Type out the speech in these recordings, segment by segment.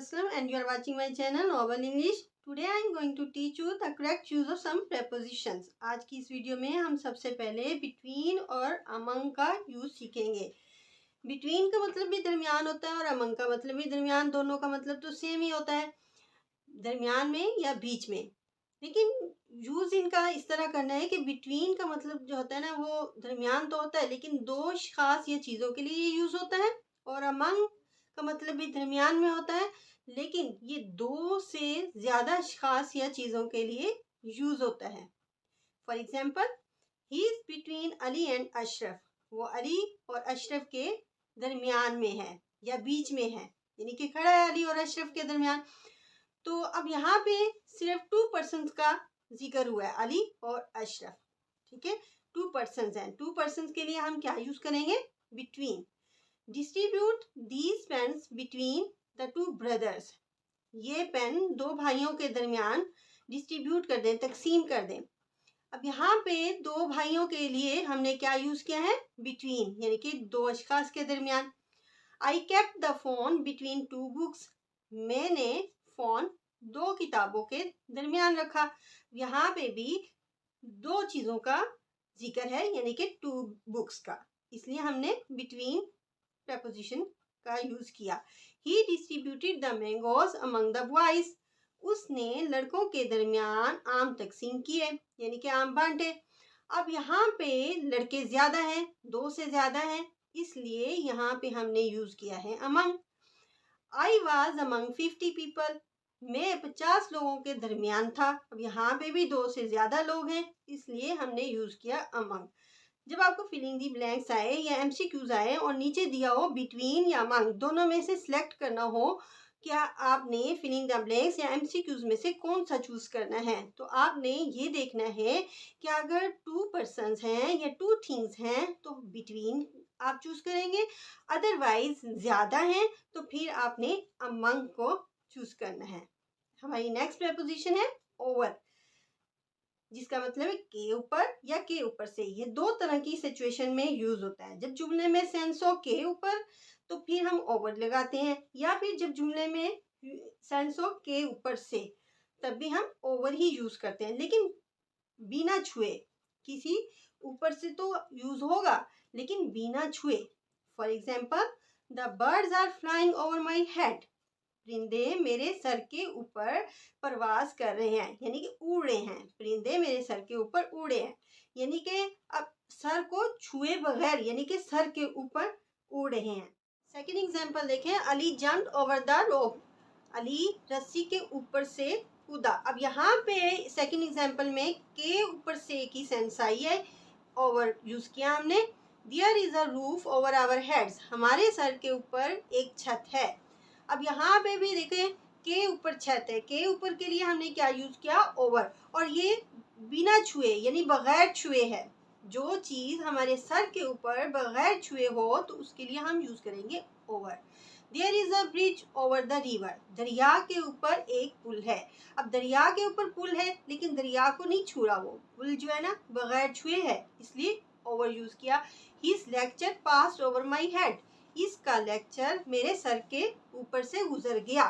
Aslam and you are watching my channel Novel English. Today I am going to teach you the correct use of some prepositions. आज की इस video में हम सबसे पहले between और among का यूज सीखेंगे. between का मतलब भी दरमियान होता है और among का मतलब भी दरमियान. दोनों का मतलब तो सेम ही होता है, दरमियान में या बीच में. लेकिन यूज इनका इस तरह करना है कि बिटवीन का मतलब जो होता है ना वो दरमियान तो होता है लेकिन दो खास या चीज़ों के लिए ये यूज होता है. और अमंग का मतलब भी दरमियान में होता है लेकिन ये दो से ज़्यादा खास या चीज़ों के लिए यूज होता है. For example, he is between Ali and Ashraf. वो अली और अशरफ के दरमियान में है या बीच में है, यानी कि खड़ा है अली और अशरफ के दरमियान. तो अब यहाँ पे सिर्फ 2 पर्सन्स का जिक्र हुआ है, अली और अशरफ. ठीक है, 2 पर्सन्स हैं. 2 पर्सन्स के लिए हम क्या यूज करेंगे? Between. Distribute these pens between the 2 brothers. ये पेन दो भाइयों के दरमियान डिस्ट्रीब्यूट कर दें, तकसीम कर दें. अब यहाँ पे दो भाइयों के लिए हमने क्या यूज किया है? बिटवीन, यानी कि दो अशखास के दरमियान. I kept the phone between 2 books. मैंने फोन दो किताबों के दरमियान रखा. यहाँ पे भी दो चीजों का जिक्र है, यानी कि 2 बुक्स का, इसलिए हमने बिटवीन प्रपोजिशन का यूज किया. He distributed the mangoes among the boys. उसने लड़कों के दरमियान आम तकसीम किए, यानी कि आम बांटे. अब यहाँ पे लड़के ज्यादा हैं, 2 से ज्यादा हैं, इसलिए यहाँ पे हमने यूज किया है among. I was among 50 people. मैं 50 लोगों के दरमियान था. अब यहाँ पे भी 2 से ज्यादा लोग हैं, इसलिए हमने यूज किया अमंग. जब आपको फिलिंग दी ब्लैंक्स आए या एमसीक्यूज आए और नीचे दिया हो बिटवीन या अमंग, दोनों में से सिलेक्ट करना हो क्या आपने फिलिंग द ब्लैंक्स या एमसीक्यूज में से कौन सा चूज करना है, तो आपने ये देखना है कि अगर 2 पर्सन्स हैं या 2 थिंग्स हैं तो बिटवीन आप चूज करेंगे. अदरवाइज ज्यादा हैं तो फिर आपने अमंग को चूज करना है. हमारी नेक्स्ट प्रपोजिशन है ओवर, जिसका मतलब है के ऊपर या के ऊपर से. ये 2 तरह की सिचुएशन में यूज होता है. जब जुमले में सेंस हो के ऊपर तो फिर हम ओवर लगाते हैं, या फिर जब जुमले में सेंस हो के ऊपर से तब भी हम ओवर ही यूज करते हैं, लेकिन बिना छुए. किसी ऊपर से तो यूज होगा लेकिन बिना छुए. For example, the birds are flying over my head. परिंदे मेरे सर के ऊपर परवाज कर रहे हैं, यानी कि उड़ रहे हैं. परिंदे मेरे सर के ऊपर उड़े हैं, यानी कि अब सर को छुए बगैर, यानी कि सर के ऊपर उड़ रहे हैं. सेकेंड एग्जाम्पल देखें, Ali jumped over the rope. Ali रस्सी के ऊपर से कूदा. अब यहाँ पे सेकेंड एग्जाम्पल में के ऊपर से की सेंस आई है, ओवर यूज किया हमने. There is a roof over our heads. हमारे सर के ऊपर एक छत है. अब यहाँ पे भी देखें के ऊपर छत है, के ऊपर के लिए हमने क्या यूज किया? ओवर. और ये बिना छुए यानी बगैर छुए है. जो चीज हमारे सर के ऊपर बगैर छुए हो तो उसके लिए हम यूज करेंगे over. There is a bridge over the river. दरिया के ऊपर एक पुल है. अब दरिया के ऊपर पुल है लेकिन दरिया को नहीं छू रहा, वो पुल जो है ना बगैर छुए है, इसलिए ओवर यूज किया. His lecture passed over my head. इसका लेक्चर मेरे सर के ऊपर से गुजर गया.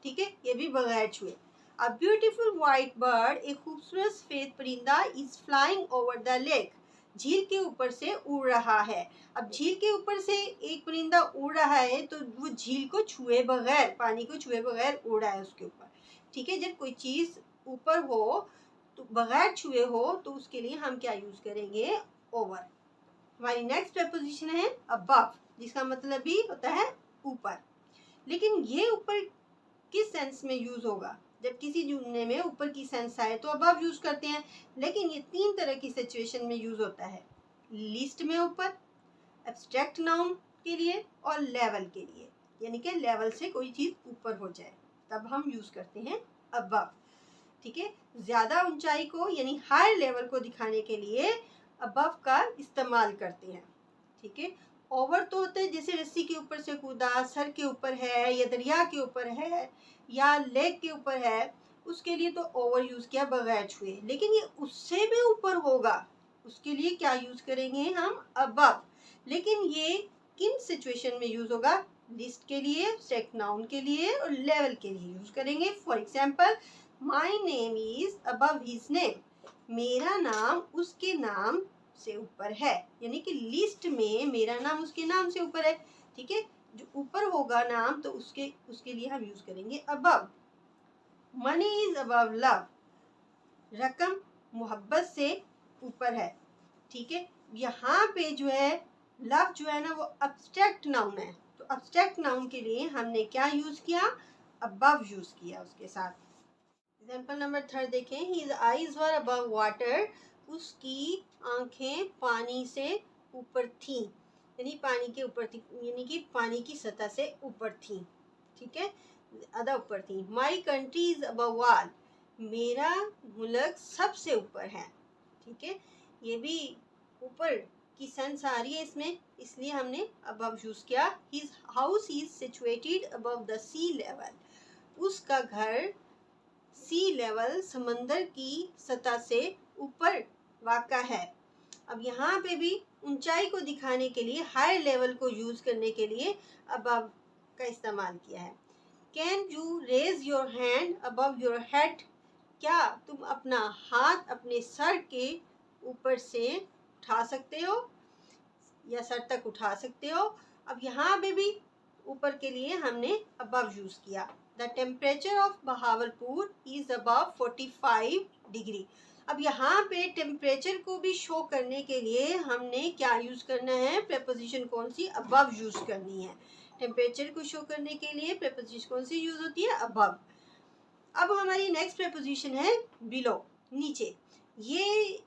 ठीक है, ये भी बगैर छुए. अ ब्यूटीफुल व्हाइट बर्ड, एक खूबसूरत सफेद परिंदा, is flying over the lake. झील के ऊपर से उड़ रहा है. अब झील के ऊपर से एक परिंदा उड़ रहा है तो वो झील को छुए बगैर, पानी को छुए बगैर उड़ रहा है उसके ऊपर. ठीक है, जब कोई चीज ऊपर हो तो बगैर छुए हो तो उसके लिए हम क्या यूज करेंगे? ओवर. हमारी नेक्स्ट प्रपोजिशन है अबव, जिसका मतलब भी होता है ऊपर. लेकिन ये ऊपर किस सेंस में यूज होगा? जब किसी जुमले में ऊपर की सेंस आए तो अबव यूज करते हैं, लेकिन ये 3 तरह की सिचुएशन में यूज होता है. लिस्ट में ऊपर, एब्स्ट्रैक्ट नाउन के लिए और लेवल के लिए, यानी कि लेवल से कोई चीज ऊपर हो जाए तब हम यूज करते हैं अबव. ठीक है, ज्यादा ऊंचाई को यानी हायर लेवल को दिखाने के लिए अबव का इस्तेमाल करते हैं. ठीक है, ओवर तो होता है जैसे रस्सी के ऊपर से कूदा, सर के ऊपर है या दरिया के ऊपर है या लेक के ऊपर है, उसके लिए तो ओवर यूज किया बगैर छुए. लेकिन ये उससे भी ऊपर होगा, उसके लिए क्या यूज करेंगे हम? अबव. लेकिन ये किन सिचुएशन में यूज होगा? लिस्ट के लिए, एब्स्ट्रैक्ट नाउन के लिए और लेवल के लिए यूज करेंगे। For example, my name is above his name, मेरा नाम उसके नाम से ऊपर है, यानी कि लिस्ट में मेरा नाम उसके नाम से ऊपर है। ठीक है, जो ऊपर होगा नाम तो उसके लिए हम यूज करेंगे above. Money is above love, रकम मोहब्बत से ऊपर है। ठीक है, यहाँ पे जो है लव जो है ना वो अब्स्ट्रैक्ट नाउन है, तो अब्स्ट्रैक्ट नाउन के लिए हमने क्या यूज किया, अबव यूज किया उसके साथ। एग्जाम्पल नंबर 3 देखें, हिज आईज वर अबव वाटर, उसकी आंखें पानी से ऊपर थीं, यानी पानी के ऊपर थी, यानी कि पानी की सतह से ऊपर थी। ठीक है, अदा ऊपर थी। My country is above wall, मेरा मुल्क सबसे ऊपर है। ठीक है, ये भी ऊपर की सेंस आ रही है इसमें, इसलिए हमने अबव यूज किया। His house is situated above the sea level, उसका घर सी लेवल समंदर की सतह से ऊपर वाक़ा है। अब यहाँ पे भी ऊंचाई को दिखाने के लिए, हायर लेवल को यूज करने के लिए अबव का इस्तेमाल किया है। Can you raise your hand above your head, क्या तुम अपना हाथ अपने सर के ऊपर से उठा सकते हो या सर तक उठा सकते हो। अब यहाँ पे भी ऊपर के लिए हमने अबव यूज किया। The temperature of Bahawalpur is above 45 degree. अब यहाँ पे टेम्परेचर को भी शो करने के लिए हमने क्या यूज करना है, प्रेपोजिशन कौन सी, अबव यूज करनी है। टेम्परेचर को शो करने के लिए प्रेपोजिशन कौन सी यूज होती है, अबव। अब हमारी नेक्स्ट प्रेपोजिशन है बिलो, नीचे। ये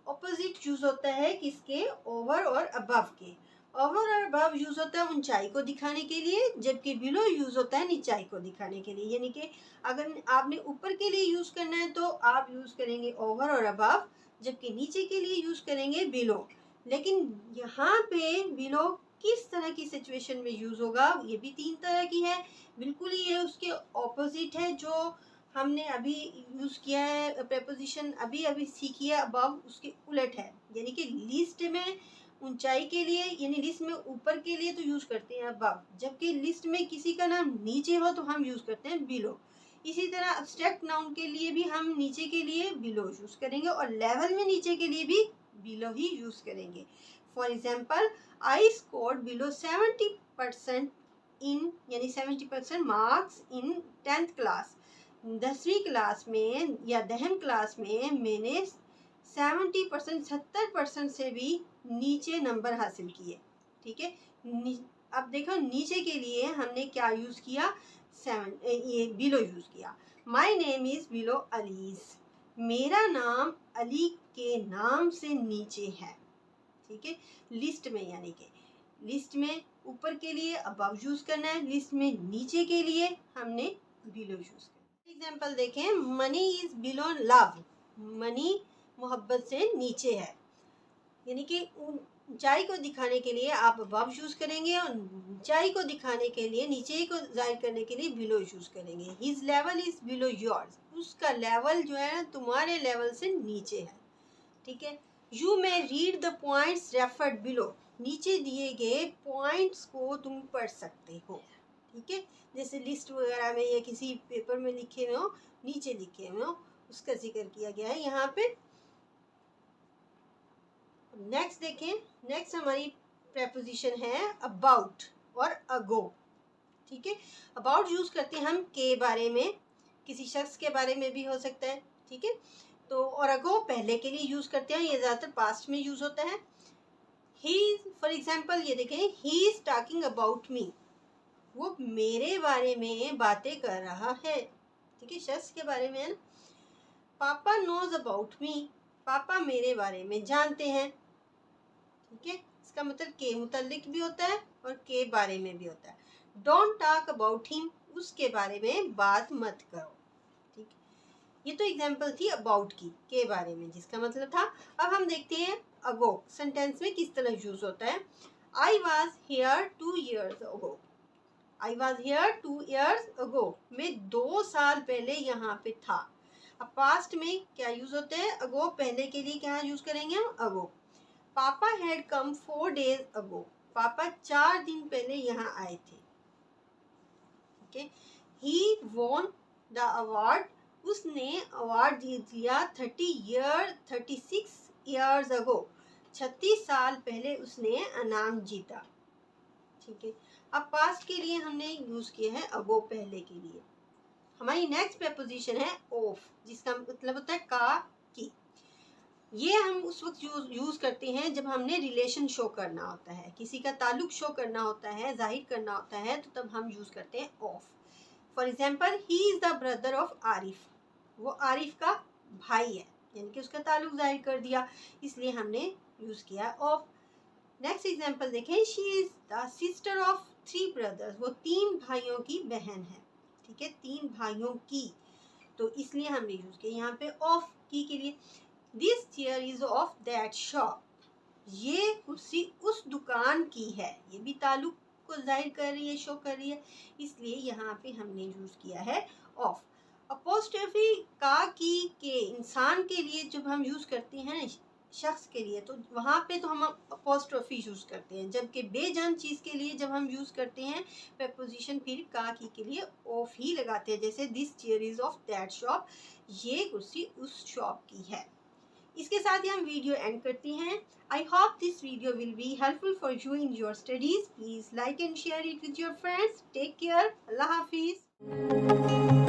ऑपोजिट यूज होता है किसके, ओवर और अबव के। ओवर और अबव यूज होता है ऊंचाई को दिखाने के लिए, जबकि बिलो यूज होता है नीचाई को दिखाने के लिए। यानी कि अगर आपने ऊपर के लिए यूज करना है तो आप यूज करेंगे ओवर और अबव, जबकि नीचे के लिए यूज करेंगे बिलो। लेकिन यहाँ पे बिलो किस तरह की सिचुएशन में यूज होगा, ये भी 3 तरह की है। बिल्कुल ही ये उसके ऑपोजिट है जो हमने अभी यूज किया है, प्रेपोजिशन अभी अभी सीखी है, अबव उसके उलट है। यानी कि लिस्ट में ऊंचाई के लिए, यानी लिस्ट में ऊपर के लिए तो यूज करते हैं अबव, जबकि लिस्ट में किसी का नाम नीचे हो तो हम यूज करते हैं बिलो। इसी तरह एब्स्ट्रैक्ट नाउन के लिए भी हम नीचे के लिए बिलो यूज करेंगे और लेवल में नीचे के लिए भी बिलो ही यूज करेंगे। For example, I scored below 70% इन, यानी 70% मार्क्स इन 10th क्लास। 10वीं क्लास में या 10th क्लास में मैंने 70% से भी नीचे नंबर हासिल किए। ठीक है, अब देखो नीचे के लिए हमने क्या यूज किया, ये बिलो यूज किया। My name is below allies, मेरा नाम अली के नाम से नीचे है। ठीक है, लिस्ट में, यानी कि लिस्ट में ऊपर के लिए अबव यूज करना है, लिस्ट में नीचे के लिए हमने बिलो यूज करना है। एग्जाम्पल देखें, money is below love, money मोहब्बत से नीचे है। यानी कि ऊंचाई को दिखाने के लिए आप अबव यूज करेंगे और ऊंचाई को दिखाने के लिए, नीचे को जाहिर करने के लिए बिलो यूज करेंगे। His level is below yours, उसका लेवल जो है तुम्हारे लेवल से नीचे है। ठीक है, you may read the points referred below, नीचे दिए गए पॉइंट्स को तुम पढ़ सकते हो। ठीक है, जैसे लिस्ट वगैरह में या किसी पेपर में लिखे हुए हो, नीचे लिखे हुए हो, उसका जिक्र किया गया है यहाँ पे। नेक्स्ट देखें, नेक्स्ट हमारी प्रेपोजिशन है अबाउट और अगो। ठीक है, अबाउट यूज करते हैं हम के बारे में, किसी शख्स के बारे में भी हो सकता है। ठीक है, तो और अगो पहले के लिए यूज करते हैं, ये ज्यादातर पास्ट में यूज होता है। ही, फॉर एग्जाम्पल ये देखें, he is talking about me, वो मेरे बारे में बातें कर रहा है। ठीक है, शख्स के बारे में है ना। पापा नोज अबाउट मी, पापा मेरे बारे में जानते हैं। ठीक है, इसका मतलब के मुतल्लिक भी होता है और के बारे में भी होता है। डोंट टॉक अबाउट हिम, उसके बारे में बात मत करो। ठीक, ये तो एग्जाम्पल थी अबाउट की, के बारे में, जिसका मतलब था। अब हम देखते हैं अगो सेंटेंस में किस तरह यूज होता है। I was here 2 years ago, I was here 2 years अगो, मैं 2 साल पहले यहाँ पे था। अब पास्ट में क्या यूज होते हैं, अगो पहले के लिए क्या यूज करेंगे हम, अगो। पापा हैड कम 4 days अगो, पापा 4 दिन पहले यहाँ आए थे। ठीक है, ही वॉन द अवार्ड, उसने अवार्ड जीत लिया 36 ईयर्स अगो, 36 साल पहले उसने इनाम जीता। ठीक है, अब पास्ट के लिए हमने यूज किया है अगो, पहले के लिए। हमारी नेक्स्ट प्रपोजिशन है ऑफ, जिसका मतलब होता है का, की। ये हम उस वक्त यूज करते हैं जब हमने रिलेशन शो करना होता है, किसी का ताल्लुक शो करना होता है, जाहिर करना होता है, तो तब हम यूज करते हैं of. For example, he is the brother of Arif, वो आरिफ का भाई है, यानी कि उसका ताल्लुक जाहिर कर दिया, इसलिए हमने यूज किया ऑफ। नेक्स्ट एग्जाम्पल देखें, she is the sister of 3 brothers, वो 3 भाइयों की बहन है। ठीक है, 3 भाइयों की, तो इसलिए हमने यूज किया यहाँ पे ऑफ की के लिए। This chair is of that shop, ये कुर्सी उस दुकान की है, ये भी ताल्लुक को जाहिर कर रही है, शो कर रही है, इसलिए यहाँ पे हमने यूज किया है ऑफ। अपोस्ट्रोफी का, की, के, इंसान के लिए जब हम यूज करते हैं, शख्स के लिए, तो वहाँ पे तो हम अपोस्ट्रोफी यूज करते हैं, जबकि बेजान चीज के लिए जब हम यूज करते हैं प्रपोजिशन, फिर का, की के लिए ऑफ ही लगाते हैं। जैसे this chair is of that shop, ये कुर्सी उस शॉप की है। इसके साथ ही हम वीडियो एंड करते हैं। I hope this video will be helpful for you in your studies. Please like and share it with your friends. Take care. अल्लाह हाफिज।